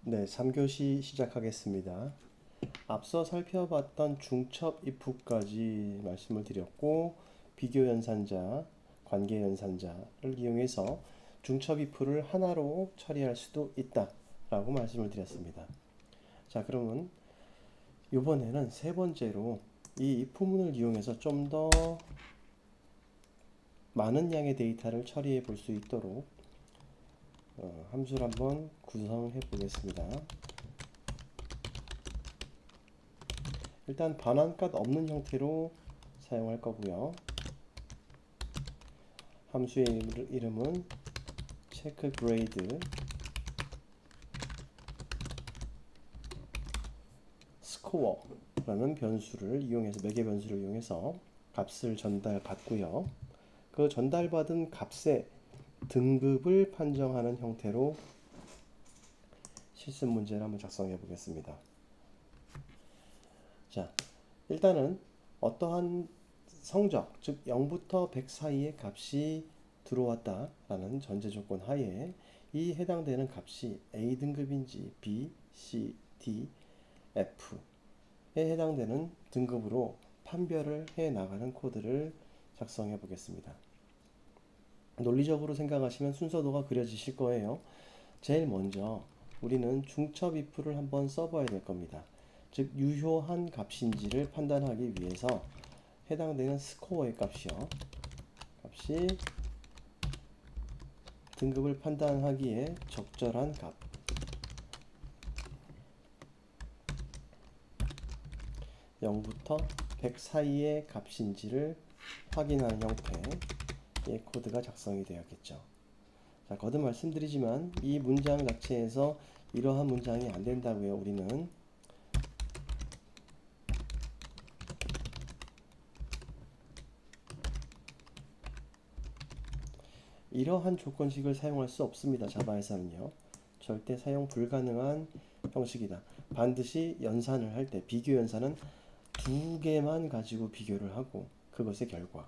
네, 3교시 시작하겠습니다. 앞서 살펴봤던 중첩 if까지 말씀을 드렸고, 비교 연산자, 관계 연산자를 이용해서 중첩 if를 하나로 처리할 수도 있다라고 말씀을 드렸습니다. 자, 그러면 이번에는 세 번째로 이 if문을 이용해서 좀 더 많은 양의 데이터를 처리해 볼 수 있도록 함수를 한번 구성해 보겠습니다. 일단 반환값 없는 형태로 사용할 거고요. 함수의 이름은 체크그레이드 스코어라는 변수를 이용해서 매개 변수를 이용해서 값을 전달받고요. 그 전달받은 값의 등급을 판정하는 형태로 실습 문제를 한번 작성해 보겠습니다. 자, 일단은 어떠한 성적, 즉 0부터 100 사이의 값이 들어왔다라는 전제 조건 하에 이 해당되는 값이 A 등급인지 B, C, D, F에 해당되는 등급으로 판별을 해 나가는 코드를 작성해 보겠습니다. 논리적으로 생각하시면 순서도가 그려지실 거예요. 제일 먼저 우리는 중첩 if를 한번 써봐야 될 겁니다. 즉 유효한 값인지를 판단하기 위해서 해당되는 스코어의 값이 등급을 판단하기에 적절한 값 0부터 100 사이의 값인지를 확인하는 형태의 코드가 작성이 되었겠죠. 자, 거듭 말씀드리지만 이 문장 자체에서 이러한 문장이 안 된다고요. 우리는 이러한 조건식을 사용할 수 없습니다. 자바에서는요. 절대 사용 불가능한 형식이다. 반드시 연산을 할 때 비교 연산은 두 개만 가지고 비교를 하고 그것의 결과,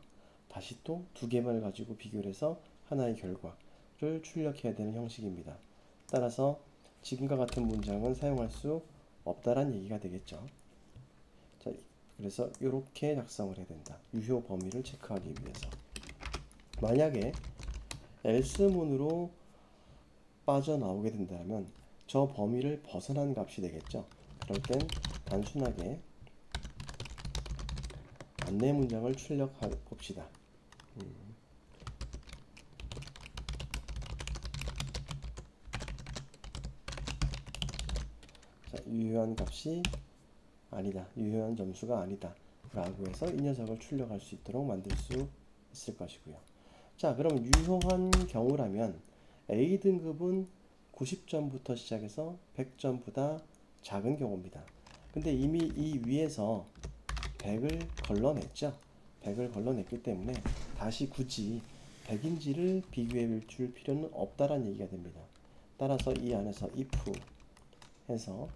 다시 또 두 개만 가지고 비교를 해서 하나의 결과를 출력해야 되는 형식입니다. 따라서 지금과 같은 문장은 사용할 수 없다란 얘기가 되겠죠. 자, 그래서 이렇게 작성을 해야 된다. 유효 범위를 체크하기 위해서. 만약에 else문으로 빠져나오게 된다면 저 범위를 벗어난 값이 되겠죠. 그럴 땐 단순하게 안내 문장을 출력해 봅시다. 자, 유효한 값이 아니다. 유효한 점수가 아니다. 라고 해서 이 녀석을 출력할 수 있도록 만들 수 있을 것이고요. 자, 그럼 유효한 경우라면 A 등급은 90점부터 시작해서 100점보다 작은 경우입니다. 근데 이미 이 위에서 100을 걸러냈죠. 100을 걸러냈기 때문에 다시 굳이 100인지를 비교해 줄 필요는 없다라는 얘기가 됩니다. 따라서 이 안에서 if 해서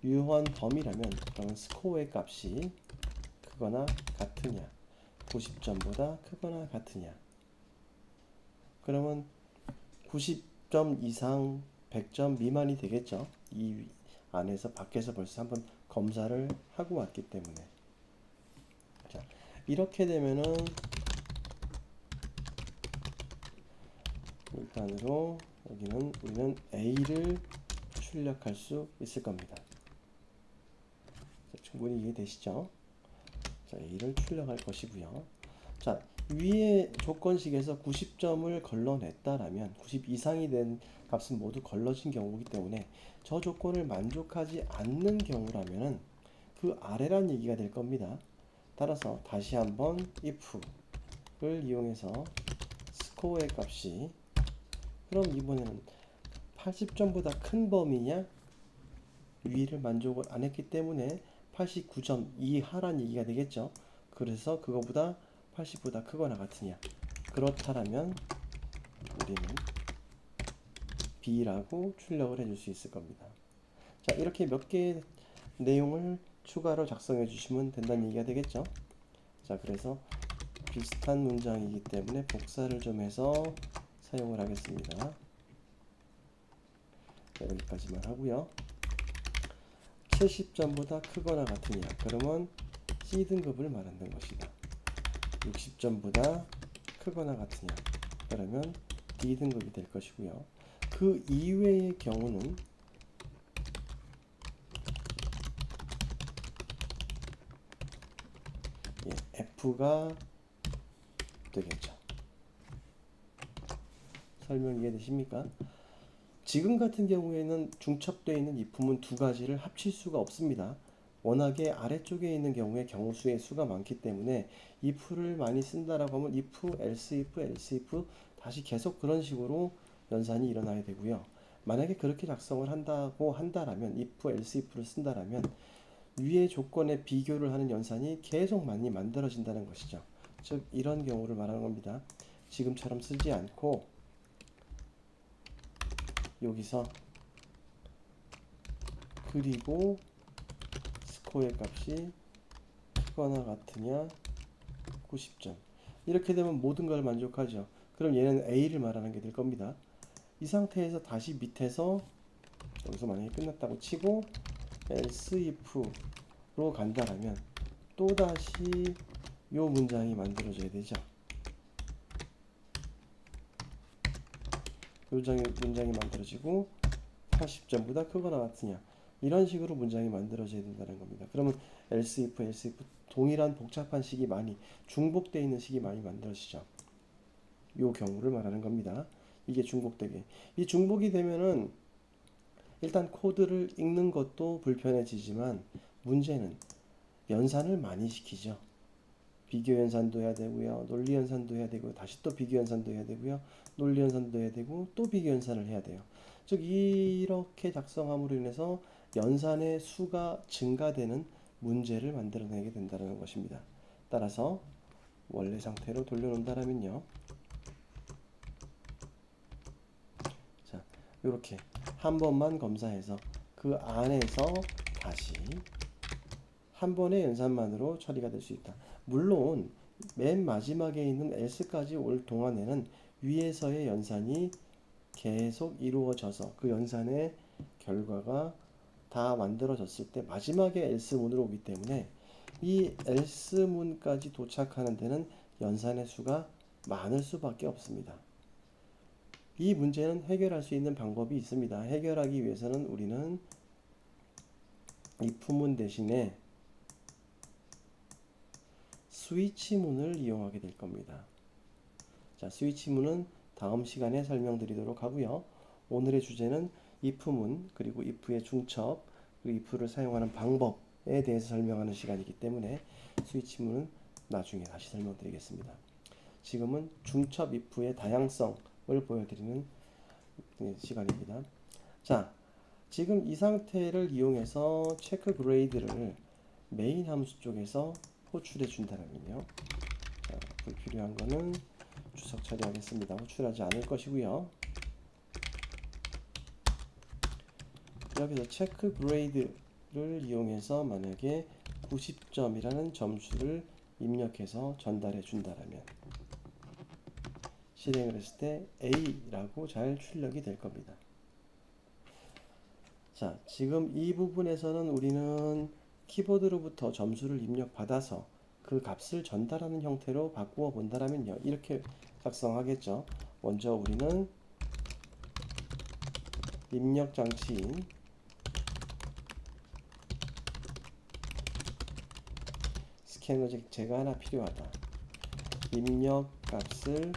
유효한 범위라면 그러면 스코어의 값이 크거나 같으냐 90점보다 크거나 같으냐 그러면 90점 이상 100점 미만이 되겠죠. 이 안에서 밖에서 벌써 한번 검사를 하고 왔기 때문에. 자, 이렇게 되면은 일단으로 여기는 우리는 A를 출력할 수 있을 겁니다. 자, 충분히 이해되시죠? 자, A를 출력할 것이고요. 자, 위의 조건식에서 90점을 걸러냈다라면 90 이상이 된 값은 모두 걸러진 경우이기 때문에 저 조건을 만족하지 않는 경우라면 그 아래란 얘기가 될 겁니다. 따라서 다시 한번 if를 이용해서 스코어의 값이 그럼 이번에는 80점보다 큰 범위냐? 위를 만족을 안 했기 때문에 89점 이하란 얘기가 되겠죠. 그래서 그거보다 80보다 크거나 같으냐. 그렇다면 우리는 B라고 출력을 해줄 수 있을 겁니다. 자, 이렇게 몇 개의 내용을 추가로 작성해 주시면 된다는 얘기가 되겠죠. 자, 그래서 비슷한 문장이기 때문에 복사를 좀 해서 사용을 하겠습니다. 여기까지만 하고요. 70점보다 크거나 같으냐? 그러면 C등급을 말하는 것이다. 60점보다 크거나 같으냐? 그러면 D등급이 될 것이고요. 그 이외의 경우는 F가 되겠죠. 설명 이해되십니까? 지금 같은 경우에는 중첩되어 있는 이품은 두 가지를 합칠 수가 없습니다. 워낙에 아래쪽에 있는 경우에 경우수의 수가 많기 때문에 if를 많이 쓴다라고 하면 if, else if, else if 다시 계속 그런 식으로 연산이 일어나야 되고요. 만약에 그렇게 작성을 한다고 한다라면 if, else if를 쓴다라면 위의 조건에 비교를 하는 연산이 계속 많이 만들어진다는 것이죠. 즉 이런 경우를 말하는 겁니다. 지금처럼 쓰지 않고 여기서 그리고 스코어의 값이 크거나 같으냐 90점 이렇게 되면 모든 걸 만족하죠. 그럼 얘는 A를 말하는 게 될 겁니다. 이 상태에서 다시 밑에서 여기서 만약에 끝났다고 치고 else if로 간다라면 또다시 요 문장이 만들어져야 되죠. 문장이 만들어지고 80점보다 크거나 같으냐 이런 식으로 문장이 만들어져야 된다는 겁니다. 그러면 else if 동일한 복잡한 식이 많이 중복되어 있는 식이 많이 만들어지죠. 이 경우를 말하는 겁니다. 이게 중복되게 이 중복이 되면은 일단 코드를 읽는 것도 불편해지지만 문제는 연산을 많이 시키죠. 비교 연산도 해야 되고요. 논리 연산도 해야 되고 다시 또 비교 연산도 해야 되고요. 논리 연산도 해야 되고 또 비교 연산을 해야 돼요. 즉 이렇게 작성함으로 인해서 연산의 수가 증가되는 문제를 만들어내게 된다는 것입니다. 따라서 원래 상태로 돌려놓는다면요. 자, 이렇게 한 번만 검사해서 그 안에서 다시 한 번의 연산만으로 처리가 될 수 있다. 물론 맨 마지막에 있는 else까지 올 동안에는 위에서의 연산이 계속 이루어져서 그 연산의 결과가 다 만들어졌을 때 마지막에 else 문으로 오기 때문에 이 else 문까지 도착하는 데는 연산의 수가 많을 수밖에 없습니다. 이 문제는 해결할 수 있는 방법이 있습니다. 해결하기 위해서는 우리는 if 문 대신에 스위치문을 이용하게 될 겁니다. 자, 스위치문은 다음 시간에 설명드리도록 하고요. 오늘의 주제는 if문 그리고 if의 중첩 그리고 if를 사용하는 방법에 대해서 설명하는 시간이기 때문에 스위치문은 나중에 다시 설명드리겠습니다. 지금은 중첩 if의 다양성을 보여드리는 시간입니다. 자, 지금 이 상태를 이용해서 체크 그레이드를 메인 함수 쪽에서 호출해 준다면요. 자, 불필요한 거는 주석 처리하겠습니다. 호출하지 않을 것이고요. 여기서 체크 그레이드를 이용해서 만약에 90점이라는 점수를 입력해서 전달해 준다면 실행을 했을 때 A라고 잘 출력이 될 겁니다. 자, 지금 이 부분에서는 우리는 키보드로부터 점수를 입력받아서 그 값을 전달하는 형태로 바꾸어 본다면요. 이렇게 작성하겠죠. 먼저 우리는 입력 장치인 스캐너 잭제가 하나 필요하다. 입력 값을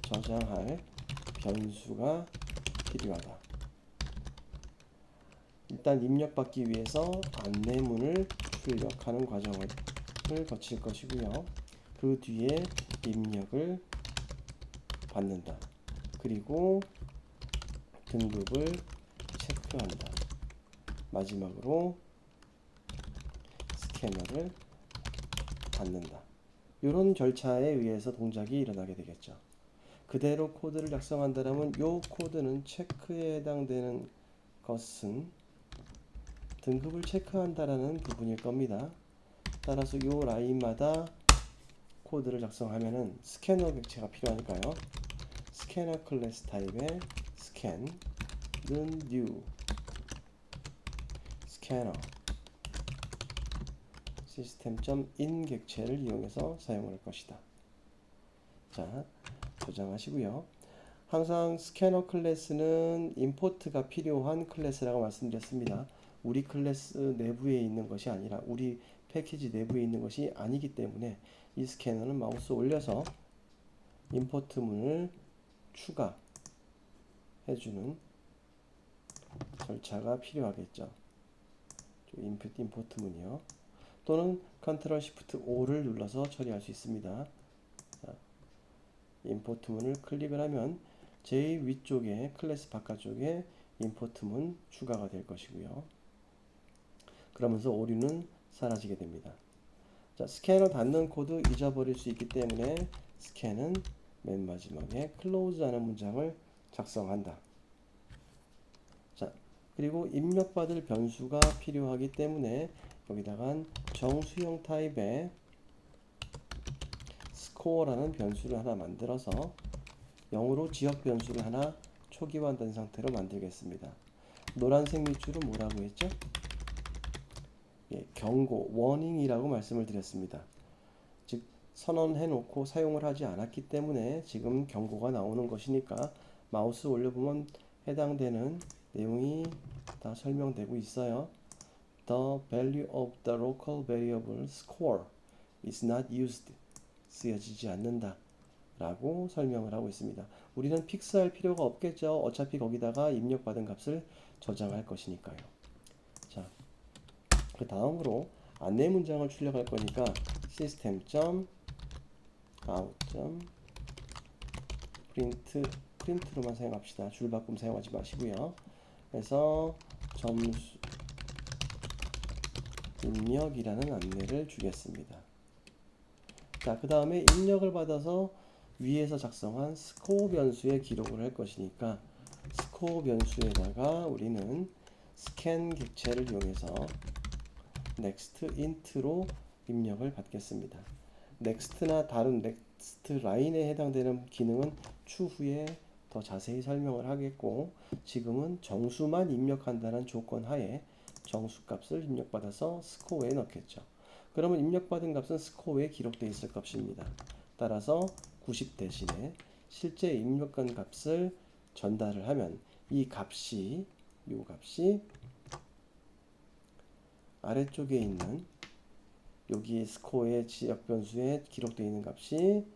저장할 변수가 필요하다. 일단 입력받기 위해서 안내문을 출력하는 과정을 거칠 것이고요. 그 뒤에 입력을 받는다. 그리고 등급을 체크한다. 마지막으로 스캐너를 받는다. 이런 절차에 의해서 동작이 일어나게 되겠죠. 그대로 코드를 작성한다면 이 코드는 체크에 해당되는 것은 등급을 체크한다라는 부분일 겁니다. 따라서 이 라인마다 코드를 작성하면은 스캐너 객체가 필요하니까요. 스캐너 클래스 타입의 scan는 new scanner system.in 객체를 이용해서 사용을 할 것이다. 자, 저장하시고요. 항상 스캐너 클래스는 임포트가 필요한 클래스라고 말씀드렸습니다. 우리 클래스 내부에 있는 것이 아니라 우리 패키지 내부에 있는 것이 아니기 때문에 이 스캐너는 마우스 올려서 임포트 문을 추가해주는 절차가 필요하겠죠. 임포트 문이요. 또는 컨트롤 시프트 O를 눌러서 처리할 수 있습니다. 자, 임포트 문을 클릭을 하면 제일 위쪽에 클래스 바깥쪽에 임포트 문 추가가 될 것이고요. 그러면서 오류는 사라지게 됩니다. 자, 스캐너 닫는 코드 잊어버릴 수 있기 때문에 스캔은 맨 마지막에 close 하는 문장을 작성한다. 자, 그리고 입력받을 변수가 필요하기 때문에 여기다가 정수형 타입의 score라는 변수를 하나 만들어서 0으로 지역 변수를 하나 초기화된 상태로 만들겠습니다. 노란색 밑줄은 뭐라고 했죠? 예, 경고, warning이라고 말씀을 드렸습니다. 즉 선언해 놓고 사용을 하지 않았기 때문에 지금 경고가 나오는 것이니까 마우스 올려보면 해당되는 내용이 다 설명되고 있어요. The value of the local variable score is not used. 쓰여지지 않는다 라고 설명을 하고 있습니다. 우리는 픽스할 필요가 없겠죠. 어차피 거기다가 입력받은 값을 저장할 것이니까요. 자, 그 다음으로 안내 문장을 출력할 거니까 print로만 사용합시다. 줄바꿈 사용하지 마시고요. 그래서 점수 입력이라는 안내를 주겠습니다. 자, 그 다음에 입력을 받아서 위에서 작성한 스코어 변수에 기록을 할 것이니까 스코어 변수에다가 우리는 스캔 객체를 이용해서 next int로 입력을 받겠습니다. next나 다른 next 라인에 해당되는 기능은 추후에 더 자세히 설명을 하겠고, 지금은 정수만 입력한다는 조건 하에 정수값을 입력받아서 스코어에 넣겠죠. 그러면 입력받은 값은 스코어에 기록되어 있을 값입니다. 따라서 90 대신에 실제 입력한 값을 전달을 하면 이 값이 아래쪽에 있는 여기 스코어의 지역 변수에 기록되어 있는 값이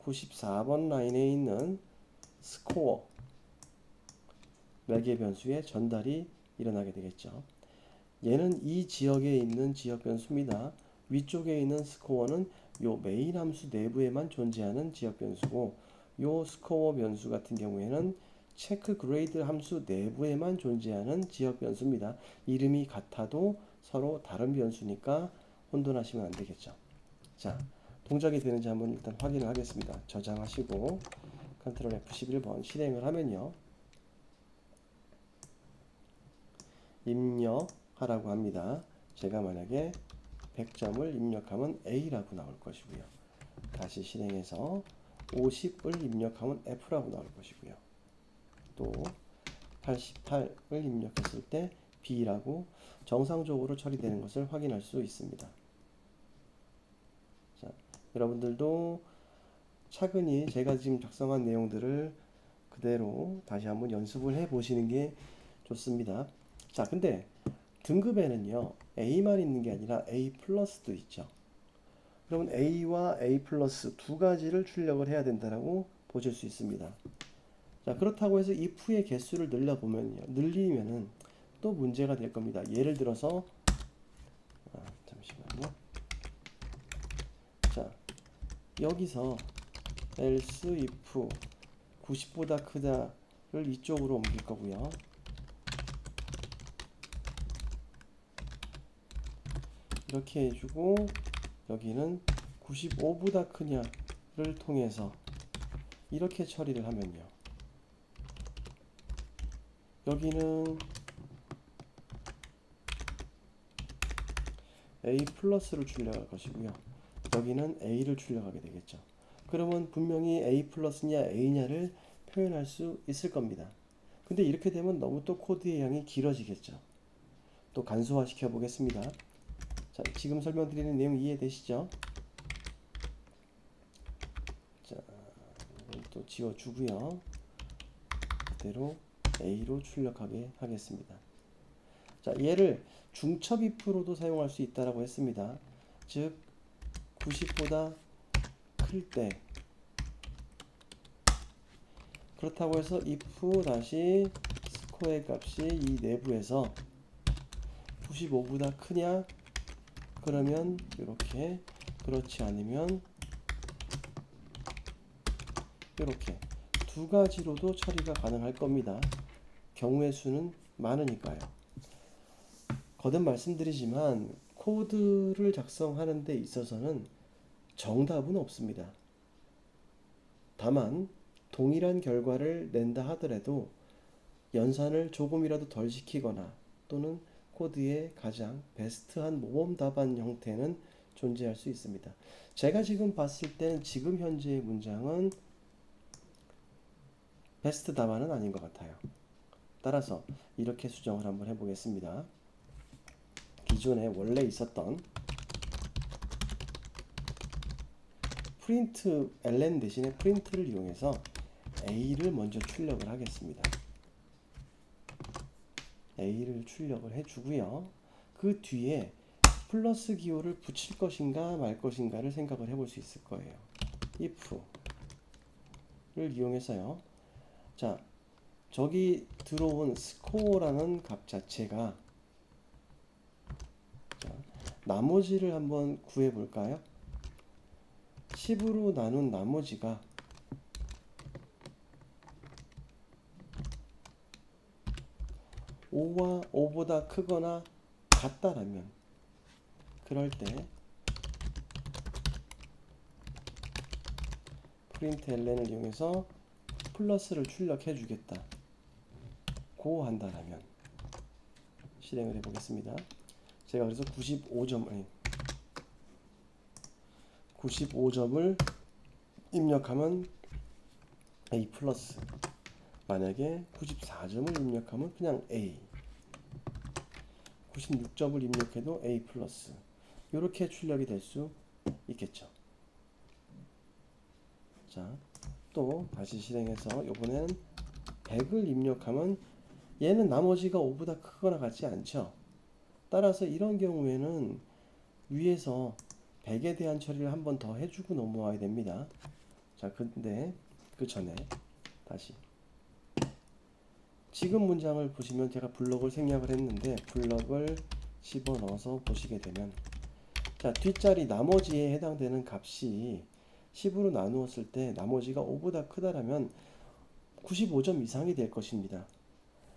94번 라인에 있는 스코어 매개 변수에 전달이 일어나게 되겠죠. 얘는 이 지역에 있는 지역 변수입니다. 위쪽에 있는 스코어는 요 메인 함수 내부에만 존재하는 지역 변수고, 요 스코어 변수 같은 경우에는 체크 그레이드 함수 내부에만 존재하는 지역 변수입니다. 이름이 같아도 서로 다른 변수니까 혼돈하시면 안 되겠죠. 자, 동작이 되는지 한번 일단 확인을 하겠습니다. 저장하시고 컨트롤 F11번 실행을 하면요, 입력하라고 합니다. 제가 만약에 100점을 입력하면 A라고 나올 것이고요. 다시 실행해서 50을 입력하면 F라고 나올 것이고요. 또 88을 입력했을 때 B라고 정상적으로 처리되는 것을 확인할 수 있습니다. 자, 여러분들도 차근히 제가 지금 작성한 내용들을 그대로 다시 한번 연습을 해 보시는 게 좋습니다. 자, 근데 등급에는요, A만 있는 게 아니라 A 플러스도 있죠. 그러면 A와 A 플러스 두 가지를 출력을 해야 된다라고 보실 수 있습니다. 자, 그렇다고 해서 if의 개수를 늘리면은 또 문제가 될 겁니다. 예를 들어서 잠시만요. 자, 여기서 else if 90보다 크다를 이쪽으로 옮길 거고요. 이렇게 해주고 여기는 95보다 크냐를 통해서 이렇게 처리를 하면요, 여기는 A 플러스를 출력할 것이고요, 여기는 A를 출력하게 되겠죠. 그러면 분명히 A 플러스냐 A냐를 표현할 수 있을 겁니다. 근데 이렇게 되면 너무 또 코드의 양이 길어지겠죠. 또 간소화 시켜 보겠습니다. 자, 지금 설명드리는 내용 이해되시죠? 자, 이건 또 지워주고요. 그대로 A로 출력하게 하겠습니다. 자, 얘를 중첩 if로도 사용할 수 있다라고 했습니다. 즉 90보다 클 때, 그렇다고 해서 if 다시 스코어의 값이 이 내부에서 95보다 크냐? 그러면 이렇게, 그렇지 않으면 이렇게 두 가지로도 처리가 가능할 겁니다. 경우의 수는 많으니까요. 거듭 말씀드리지만 코드를 작성하는 데 있어서는 정답은 없습니다. 다만 동일한 결과를 낸다 하더라도 연산을 조금이라도 덜 시키거나 또는 코드의 가장 베스트한 모범 답안 형태는 존재할 수 있습니다. 제가 지금 봤을 때는 지금 현재의 문장은 베스트 답안은 아닌 것 같아요. 따라서 이렇게 수정을 한번 해보겠습니다. 기존에 원래 있었던 프린트 ln 대신에 프린트를 이용해서 a를 먼저 출력을 하겠습니다. a를 출력을 해주고요. 그 뒤에 플러스 기호를 붙일 것인가 말 것인가를 생각을 해볼 수 있을 거예요. if를 이용해서요. 자, 저기 들어온 스코어라는 값 자체가, 자, 나머지를 한번 구해 볼까요? 10으로 나눈 나머지가 5보다 크거나 같다라면, 그럴 때 프린트 ln을 이용해서 플러스를 출력해 주겠다 고 한다라면 실행을 해 보겠습니다. 제가 그래서 95점을 입력하면 A 플러스, 만약에 94점을 입력하면 그냥 A, 96점을 입력해도 A 플러스, 이렇게 출력이 될 수 있겠죠. 자, 또 다시 실행해서 이번에는 100을 입력하면 얘는 나머지가 5보다 크거나 같지 않죠. 따라서 이런 경우에는 위에서 100에 대한 처리를 한 번 더 해주고 넘어와야 됩니다. 자, 근데 그 전에 다시 지금 문장을 보시면 제가 블럭을 생략을 했는데 블럭을 집어넣어서 보시게 되면, 자, 뒷자리 나머지에 해당되는 값이 10으로 나누었을 때 나머지가 5보다 크다라면 95점 이상이 될 것입니다.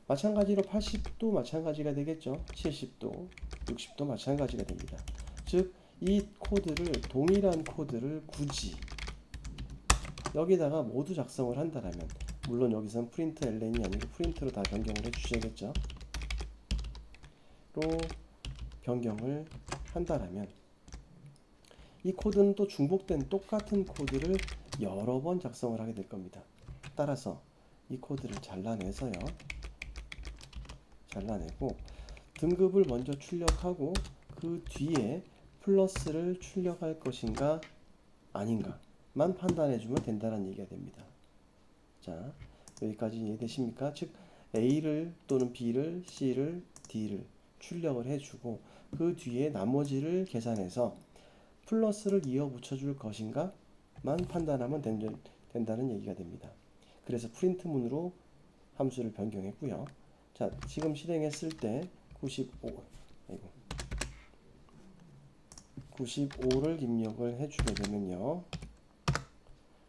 마찬가지로 80도 마찬가지가 되겠죠. 70도, 60도 마찬가지가 됩니다. 즉, 이 코드를, 동일한 코드를 굳이 여기다가 모두 작성을 한다라면, 물론 여기서는 프린트 ln이 아니고 프린트로 다 변경을 해 주셔야겠죠. 로 변경을 한다라면 이 코드는 또 중복된 똑같은 코드를 여러 번 작성을 하게 될 겁니다. 따라서 이 코드를 잘라내서요. 잘라내고 등급을 먼저 출력하고 그 뒤에 플러스를 출력할 것인가 아닌가만 판단해 주면 된다는 얘기가 됩니다. 자, 여기까지 이해되십니까? 즉 A를 또는 B를, C를, D를 출력을 해주고 그 뒤에 나머지를 계산해서 플러스를 이어 붙여줄 것인가만 판단하면 된다는 얘기가 됩니다. 그래서 프린트문으로 함수를 변경했고요. 자, 지금 실행했을 때 95를 입력을 해주게 되면요.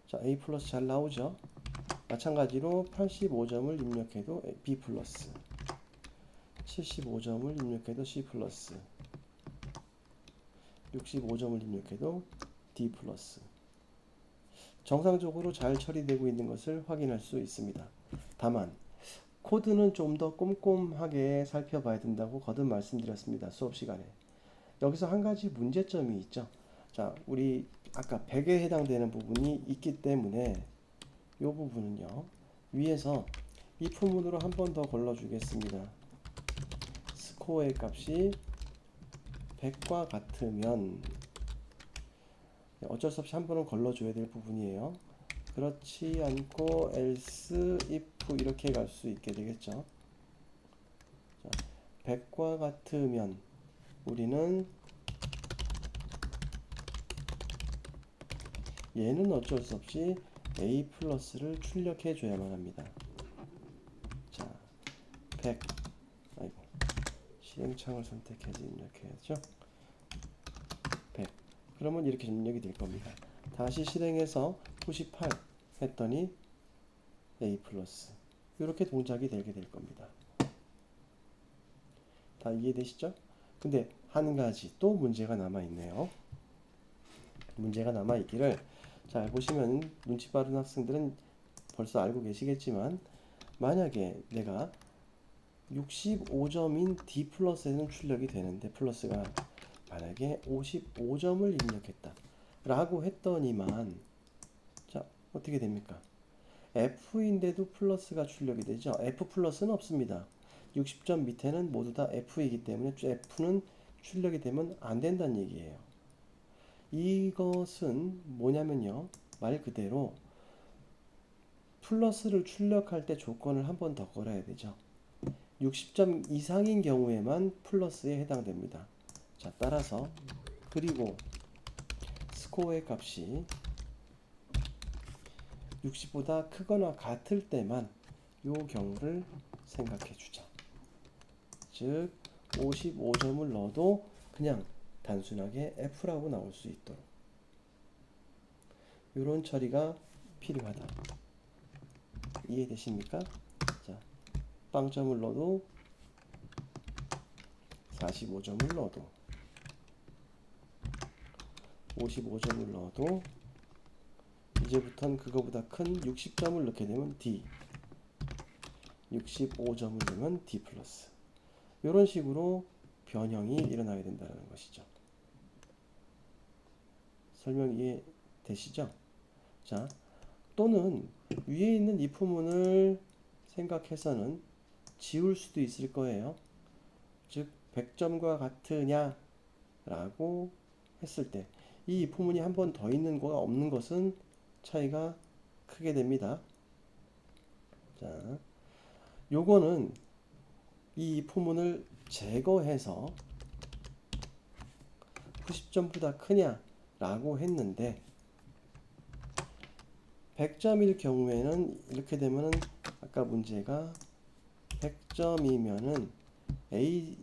자, A 플러스 잘 나오죠? 마찬가지로 85점을 입력해도 B 플러스, 75점을 입력해도 C 플러스, 65점을 입력해도 D 플러스, 정상적으로 잘 처리되고 있는 것을 확인할 수 있습니다. 다만 코드는 좀 더 꼼꼼하게 살펴봐야 된다고 거듭 말씀드렸습니다. 수업 시간에. 여기서 한 가지 문제점이 있죠. 자, 우리 아까 100에 해당되는 부분이 있기 때문에 이 부분은요, 위에서 if문으로 한 번 더 걸러주겠습니다. 스코어의 값이 100과 같으면, 어쩔 수 없이 한 번은 걸러줘야 될 부분이에요. 그렇지 않고 else, if 이렇게 갈 수 있게 되겠죠. 자, 100과 같으면 우리는 얘는 어쩔 수 없이 a 플러스를 출력해 줘야만 합니다. 자, 100, 아이고, 실행창을 선택해야지 입력해야죠. 100. 그러면 이렇게 입력이 될 겁니다. 다시 실행해서 98 했더니 a 플러스, 이렇게 동작이 되게 될 겁니다. 다 이해되시죠? 근데 한 가지 또 문제가 남아 있네요. 문제가 남아 있기를, 잘 보시면 눈치 빠른 학생들은 벌써 알고 계시겠지만, 만약에 내가 65점인 D 플러스에는 출력이 되는데, 플러스가 만약에 55점을 입력했다 라고 했더니만, 자, 어떻게 됩니까? F인데도 플러스가 출력이 되죠. F 플러스는 없습니다. 60점 밑에는 모두 다 F이기 때문에 F는 출력이 되면 안 된다는 얘기예요. 이것은 뭐냐면요, 말 그대로 플러스를 출력할 때 조건을 한 번 더 걸어야 되죠. 60점 이상인 경우에만 플러스에 해당됩니다. 자, 따라서 그리고 스코어의 값이 60보다 크거나 같을 때만 이 경우를 생각해 주자. 즉 55점을 넣어도 그냥 단순하게 F라고 나올 수 있도록 이런 처리가 필요하다. 이해되십니까? 자, 빵점을 넣어도 45점을 넣어도 55점을 넣어도 이제부터는 그거보다 큰 60점을 넣게 되면 D, 65점을 넣으면 D 플러스, 이런 식으로 변형이 일어나게 된다는 것이죠. 설명 이해되시죠? 자, 또는 위에 있는 if문을 생각해서는 지울 수도 있을 거예요. 즉 100점과 같으냐 라고 했을 때 이 if문이 한 번 더 있는 거가 없는 것은 차이가 크게 됩니다. 자, 요거는 이 if문을 제거해서 90점보다 크냐 라고 했는데, 100점일 경우에는 이렇게 되면은, 아까 문제가 100점이면은 A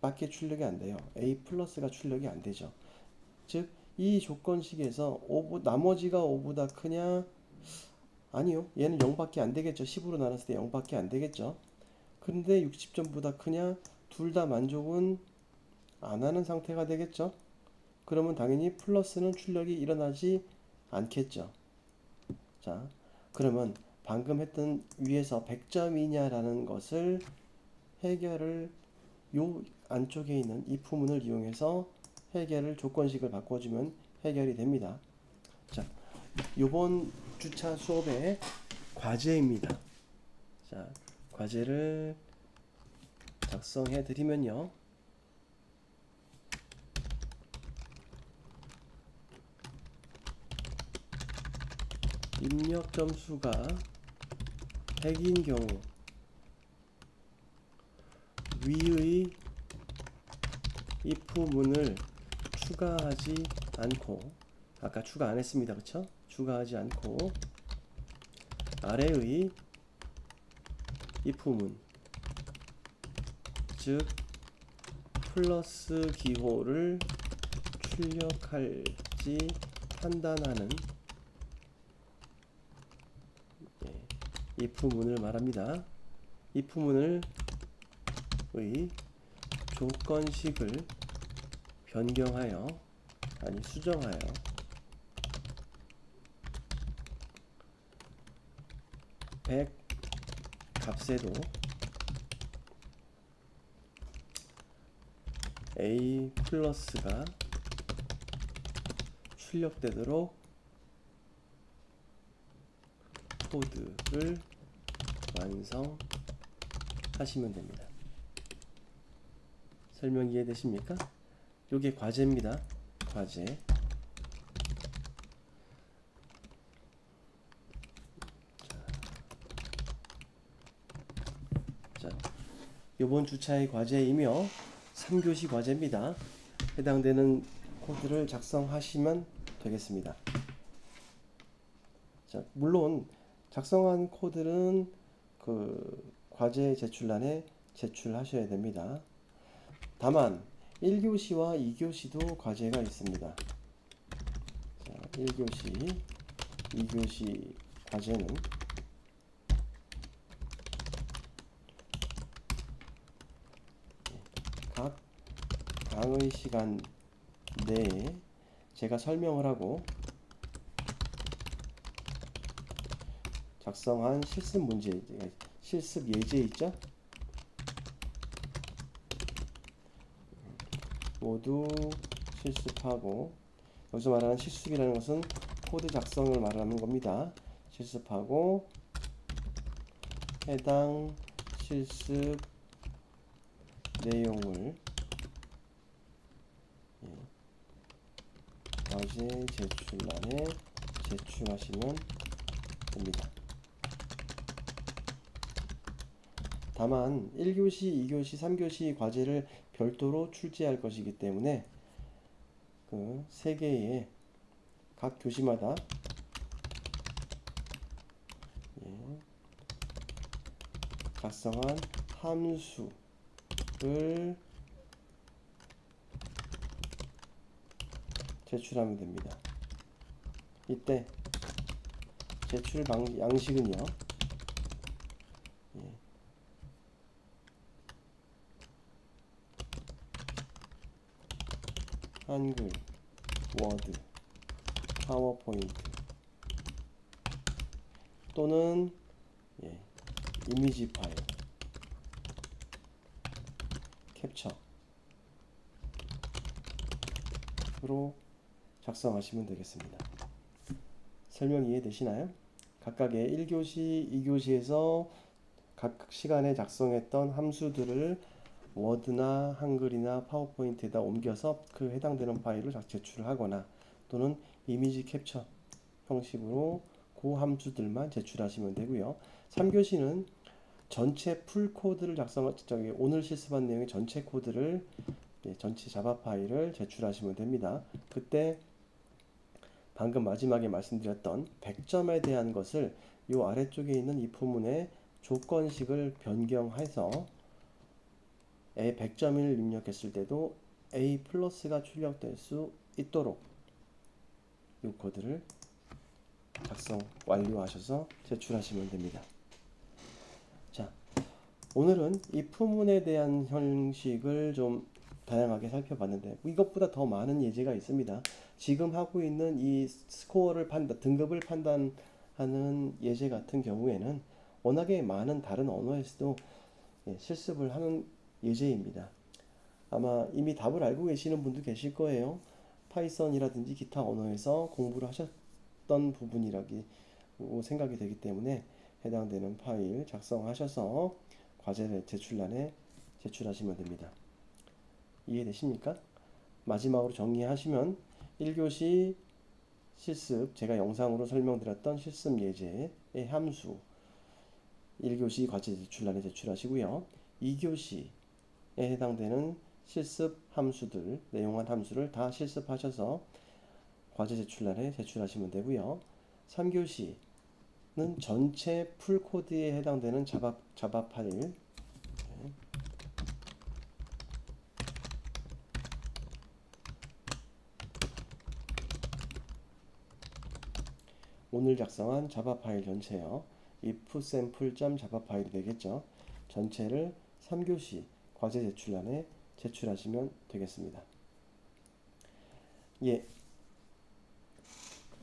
밖에 출력이 안 돼요. A 플러스가 출력이 안 되죠. 즉 이 조건식에서 나머지가 5보다 크냐? 아니요, 얘는 0밖에 안 되겠죠. 10으로 나눴을 때 0밖에 안 되겠죠. 근데 60점보다 크냐? 둘 다 만족은 안 하는 상태가 되겠죠. 그러면 당연히 플러스는 출력이 일어나지 않겠죠. 자, 그러면 방금 했던 위에서 100점이냐라는 것을 해결을, 요 안쪽에 있는 if문을 이용해서 해결을, 조건식을 바꿔주면 해결이 됩니다. 자, 요번 주차 수업의 과제입니다. 자, 과제를 작성해 드리면요, 입력 점수가 100인 경우 위의 if문을 추가하지 않고, 아까 추가 안 했습니다. 그쵸? 추가하지 않고 아래의 if문, 즉 플러스 기호를 출력할지 판단하는 if문을 말합니다. if문을 의 조건식을 변경하여, 아니 수정하여 (100) 값에도 A 플러스가 출력되도록 코드를 완성하시면 됩니다. 설명 이해되십니까? 요게 과제입니다. 과제. 자, 요번 주차의 과제이며 3교시 과제입니다. 해당되는 코드를 작성하시면 되겠습니다. 자, 물론 작성한 코드는 그 과제 제출란에 제출하셔야 됩니다. 다만 1교시와 2교시도 과제가 있습니다. 자, 1교시, 2교시 과제는 각 강의 시간 내에 제가 설명을 하고 작성한 실습 문제, 실습 예제 있죠? 모두 실습하고, 여기서 말하는 실습이라는 것은 코드 작성을 말하는 겁니다. 실습하고 해당 실습 내용을 과제 제출란에 제출하시면 됩니다. 다만 1교시, 2교시, 3교시 과제를 별도로 출제할 것이기 때문에 그 3개의 각 교시마다 작성한 함수를 제출하면 됩니다. 이때 제출 양식은요, 한글, 워드, 파워포인트 또는 이미지 파일, 캡처로 작성하시면 되겠습니다. 설명 이해되시나요? 각각의 1교시, 2교시에서 각 시간에 작성했던 함수들을 워드나 한글이나 파워포인트에다 옮겨서 그 해당되는 파일을 제출을 하거나 또는 이미지 캡처 형식으로 그 함수들만 제출하시면 되고요. 3교시는 전체 풀 코드를 오늘 실습한 내용의 전체 코드를 전체 자바 파일을 제출하시면 됩니다. 그때 방금 마지막에 말씀드렸던 100점에 대한 것을 이 아래쪽에 있는 이 부문의 조건식을 변경해서 A 100점을 입력했을 때도 A 플러스가 출력될 수 있도록 이 코드를 작성 완료하셔서 제출하시면 됩니다. 자, 오늘은 이 부문에 대한 형식을 좀 다양하게 살펴봤는데 이것보다 더 많은 예제가 있습니다. 지금 하고 있는 이 스코어를 등급을 판단하는 예제 같은 경우에는 워낙에 많은 다른 언어에서도 실습을 하는 예제입니다. 아마 이미 답을 알고 계시는 분도 계실 거예요. 파이썬이라든지 기타 언어에서 공부를 하셨던 부분이라고 생각이 되기 때문에 해당되는 파일 작성하셔서 과제 제출란에 제출하시면 됩니다. 이해되십니까? 마지막으로 정리하시면 1교시 실습, 제가 영상으로 설명드렸던 실습 예제의 함수 1교시 과제 제출란에 제출하시고요. 2교시에 해당되는 실습 함수들, 내용한 함수를 다 실습하셔서 과제 제출란에 제출하시면 되고요. 3교시는 전체 풀코드에 해당되는 자바 파일 오늘 작성한 자바 파일 전체요. if sample.java 파일이 되겠죠. 전체를 3교시 과제 제출란에 제출하시면 되겠습니다. 예.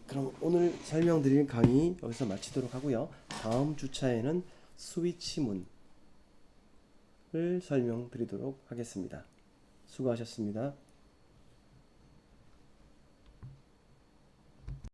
그럼 오늘 설명드린 강의 여기서 마치도록 하고요. 다음 주차에는 스위치문을 설명드리도록 하겠습니다. 수고하셨습니다.